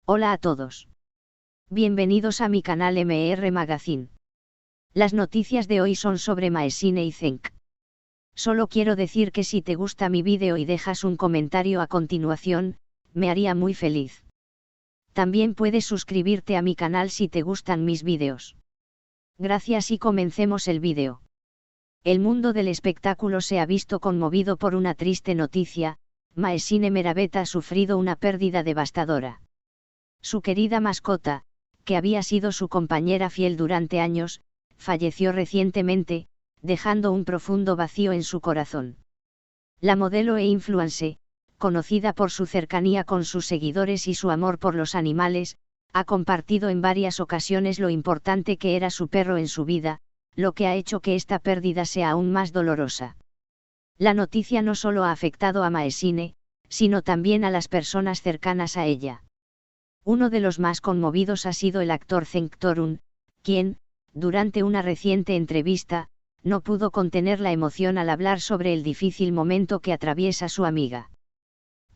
Hola a todos. Bienvenidos a mi canal MR Magazine. Las noticias de hoy son sobre Maesine y Cenk. Solo quiero decir que si te gusta mi vídeo y dejas un comentario a continuación, me haría muy feliz. También puedes suscribirte a mi canal si te gustan mis vídeos. Gracias y comencemos el vídeo. El mundo del espectáculo se ha visto conmovido por una triste noticia: Maesine Meravet ha sufrido una pérdida devastadora. Su querida mascota, que había sido su compañera fiel durante años, falleció recientemente, dejando un profundo vacío en su corazón. La modelo e influencer, conocida por su cercanía con sus seguidores y su amor por los animales, ha compartido en varias ocasiones lo importante que era su perro en su vida, lo que ha hecho que esta pérdida sea aún más dolorosa. La noticia no solo ha afectado a Maesine, sino también a las personas cercanas a ella. Uno de los más conmovidos ha sido el actor Cenk Torun, quien, durante una reciente entrevista, no pudo contener la emoción al hablar sobre el difícil momento que atraviesa su amiga.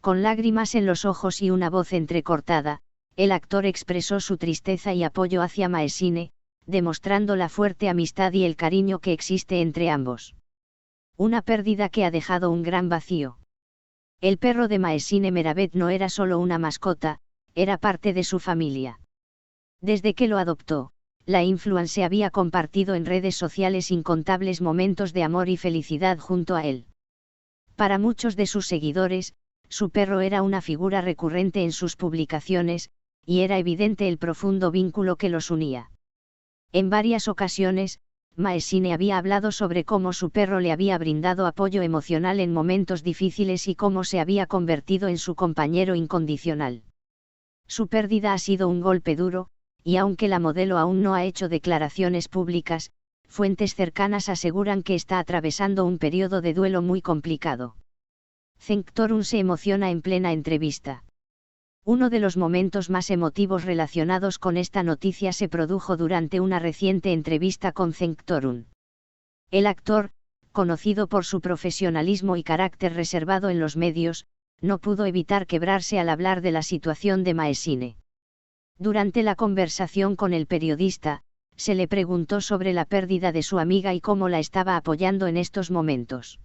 Con lágrimas en los ojos y una voz entrecortada, el actor expresó su tristeza y apoyo hacia Maesine, demostrando la fuerte amistad y el cariño que existe entre ambos. Una pérdida que ha dejado un gran vacío. El perro de Maesine Meravet no era solo una mascota, era parte de su familia. Desde que lo adoptó, la influencer había compartido en redes sociales incontables momentos de amor y felicidad junto a él. Para muchos de sus seguidores, su perro era una figura recurrente en sus publicaciones, y era evidente el profundo vínculo que los unía. En varias ocasiones, Maesine había hablado sobre cómo su perro le había brindado apoyo emocional en momentos difíciles y cómo se había convertido en su compañero incondicional. Su pérdida ha sido un golpe duro, y aunque la modelo aún no ha hecho declaraciones públicas, fuentes cercanas aseguran que está atravesando un periodo de duelo muy complicado. Cenk Torun se emociona en plena entrevista. Uno de los momentos más emotivos relacionados con esta noticia se produjo durante una reciente entrevista con Cenk Torun. El actor, conocido por su profesionalismo y carácter reservado en los medios, no pudo evitar quebrarse al hablar de la situación de Maesine. Durante la conversación con el periodista, se le preguntó sobre la pérdida de su amiga y cómo la estaba apoyando en estos momentos.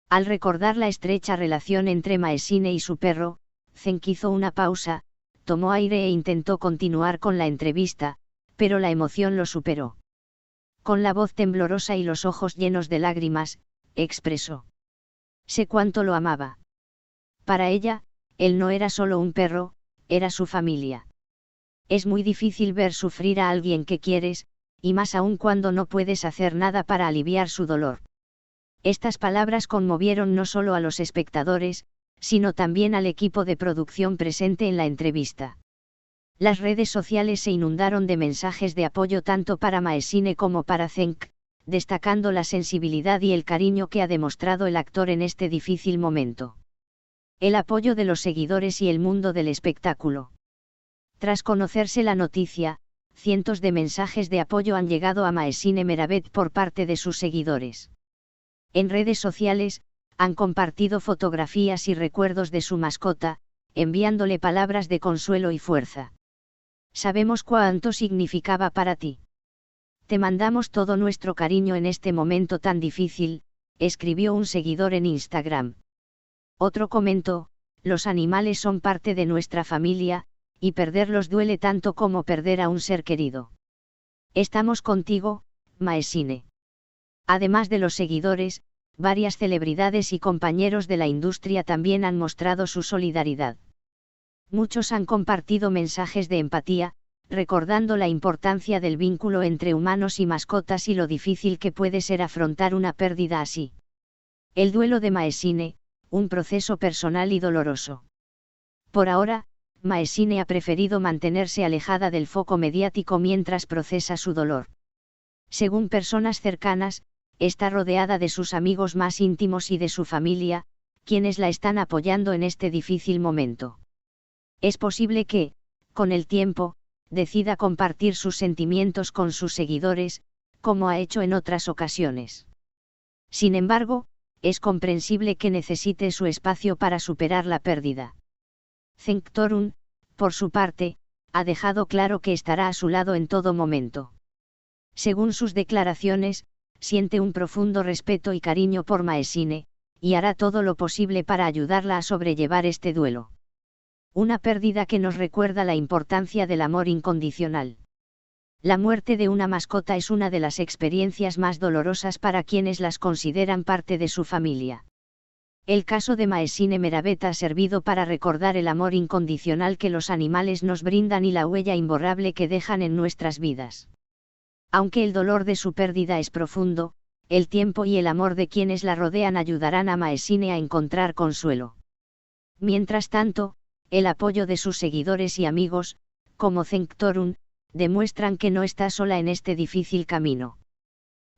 Al recordar la estrecha relación entre Maesine y su perro, Cenk hizo una pausa, tomó aire e intentó continuar con la entrevista, pero la emoción lo superó. Con la voz temblorosa y los ojos llenos de lágrimas, expresó: «Sé cuánto lo amaba. Para ella, él no era solo un perro, era su familia. Es muy difícil ver sufrir a alguien que quieres, y más aún cuando no puedes hacer nada para aliviar su dolor». Estas palabras conmovieron no solo a los espectadores, sino también al equipo de producción presente en la entrevista. Las redes sociales se inundaron de mensajes de apoyo tanto para Maesine como para Cenk, destacando la sensibilidad y el cariño que ha demostrado el actor en este difícil momento. El apoyo de los seguidores y el mundo del espectáculo. Tras conocerse la noticia, cientos de mensajes de apoyo han llegado a Maesine Meravet por parte de sus seguidores. En redes sociales, han compartido fotografías y recuerdos de su mascota, enviándole palabras de consuelo y fuerza. «Sabemos cuánto significaba para ti. Te mandamos todo nuestro cariño en este momento tan difícil», escribió un seguidor en Instagram. Otro comentó: «Los animales son parte de nuestra familia, y perderlos duele tanto como perder a un ser querido. Estamos contigo, Maesine». Además de los seguidores, varias celebridades y compañeros de la industria también han mostrado su solidaridad. Muchos han compartido mensajes de empatía, recordando la importancia del vínculo entre humanos y mascotas y lo difícil que puede ser afrontar una pérdida así. El duelo de Maesine, un proceso personal y doloroso. Por ahora, Maesine ha preferido mantenerse alejada del foco mediático mientras procesa su dolor. Según personas cercanas, está rodeada de sus amigos más íntimos y de su familia, quienes la están apoyando en este difícil momento. Es posible que, con el tiempo, decida compartir sus sentimientos con sus seguidores, como ha hecho en otras ocasiones. Sin embargo, es comprensible que necesite su espacio para superar la pérdida. Cenk Torun, Por su parte, ha dejado claro que estará a su lado en todo momento. Según sus declaraciones, siente un profundo respeto y cariño por Maesine, y hará todo lo posible para ayudarla a sobrellevar este duelo. Una pérdida que nos recuerda la importancia del amor incondicional. La muerte de una mascota es una de las experiencias más dolorosas para quienes las consideran parte de su familia. El caso de Maesine Meravet ha servido para recordar el amor incondicional que los animales nos brindan y la huella imborrable que dejan en nuestras vidas. Aunque el dolor de su pérdida es profundo, el tiempo y el amor de quienes la rodean ayudarán a Maesine a encontrar consuelo. Mientras tanto, el apoyo de sus seguidores y amigos, como Cenk Torun, demuestran que no está sola en este difícil camino.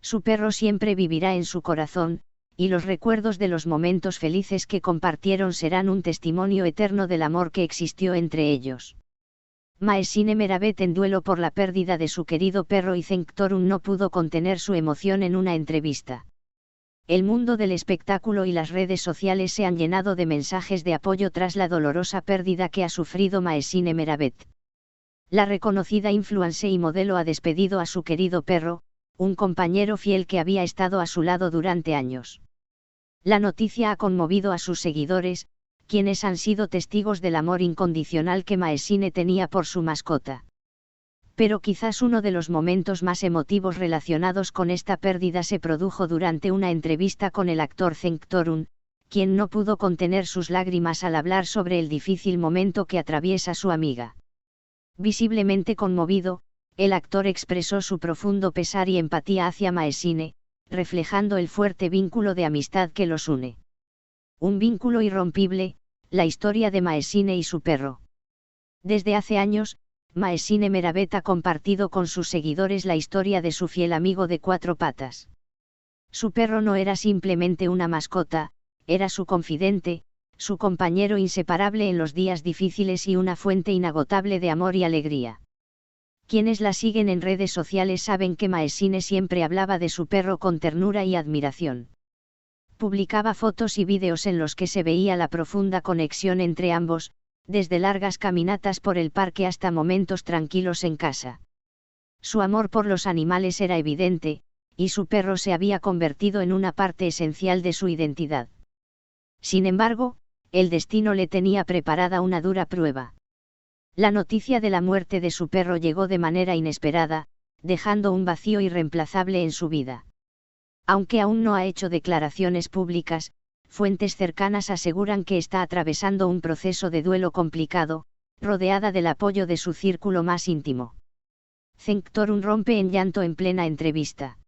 Su perro siempre vivirá en su corazón, y los recuerdos de los momentos felices que compartieron serán un testimonio eterno del amor que existió entre ellos. Maesine Meravet en duelo por la pérdida de su querido perro y Cenk Torun no pudo contener su emoción en una entrevista. El mundo del espectáculo y las redes sociales se han llenado de mensajes de apoyo tras la dolorosa pérdida que ha sufrido Maesine Meravet. La reconocida influencer y modelo ha despedido a su querido perro, un compañero fiel que había estado a su lado durante años. La noticia ha conmovido a sus seguidores, quienes han sido testigos del amor incondicional que Maesine tenía por su mascota. Pero quizás uno de los momentos más emotivos relacionados con esta pérdida se produjo durante una entrevista con el actor Cenk Torun, quien no pudo contener sus lágrimas al hablar sobre el difícil momento que atraviesa su amiga. Visiblemente conmovido, el actor expresó su profundo pesar y empatía hacia Maesine, reflejando el fuerte vínculo de amistad que los une. Un vínculo irrompible, la historia de Maesine y su perro. Desde hace años, Maesine Meravet ha compartido con sus seguidores la historia de su fiel amigo de cuatro patas. Su perro no era simplemente una mascota, era su confidente, su compañero inseparable en los días difíciles y una fuente inagotable de amor y alegría. Quienes la siguen en redes sociales saben que Maesine siempre hablaba de su perro con ternura y admiración. Publicaba fotos y vídeos en los que se veía la profunda conexión entre ambos, desde largas caminatas por el parque hasta momentos tranquilos en casa. Su amor por los animales era evidente, y su perro se había convertido en una parte esencial de su identidad. Sin embargo, el destino le tenía preparada una dura prueba. La noticia de la muerte de su perro llegó de manera inesperada, dejando un vacío irreemplazable en su vida. Aunque aún no ha hecho declaraciones públicas, fuentes cercanas aseguran que está atravesando un proceso de duelo complicado, rodeada del apoyo de su círculo más íntimo. Cenk Torun rompe en llanto en plena entrevista.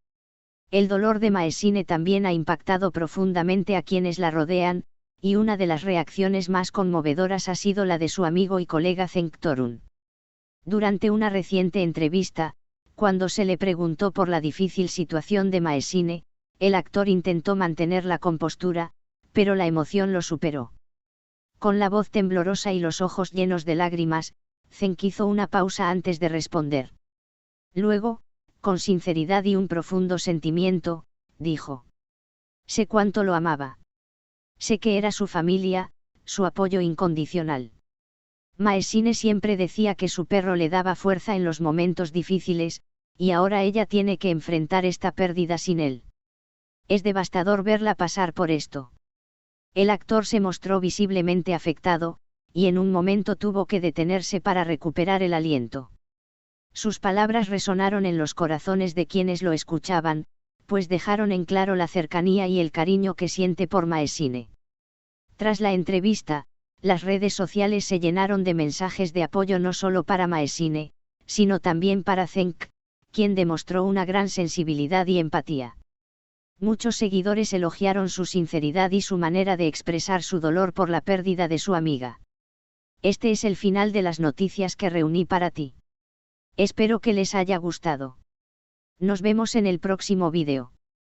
El dolor de Maesine también ha impactado profundamente a quienes la rodean, y una de las reacciones más conmovedoras ha sido la de su amigo y colega Cenk Torun. Durante una reciente entrevista, cuando se le preguntó por la difícil situación de Maesine, el actor intentó mantener la compostura, pero la emoción lo superó. Con la voz temblorosa y los ojos llenos de lágrimas, Cenk hizo una pausa antes de responder. Luego, con sinceridad y un profundo sentimiento, dijo: «Sé cuánto lo amaba. Sé que era su familia, su apoyo incondicional. Maesine siempre decía que su perro le daba fuerza en los momentos difíciles, y ahora ella tiene que enfrentar esta pérdida sin él. Es devastador verla pasar por esto». El actor se mostró visiblemente afectado, y en un momento tuvo que detenerse para recuperar el aliento. Sus palabras resonaron en los corazones de quienes lo escuchaban, pues dejaron en claro la cercanía y el cariño que siente por Maesine. Tras la entrevista, las redes sociales se llenaron de mensajes de apoyo no solo para Maesine, sino también para Cenk, quien demostró una gran sensibilidad y empatía. Muchos seguidores elogiaron su sinceridad y su manera de expresar su dolor por la pérdida de su amiga. Este es el final de las noticias que reuní para ti. Espero que les haya gustado. Nos vemos en el próximo vídeo.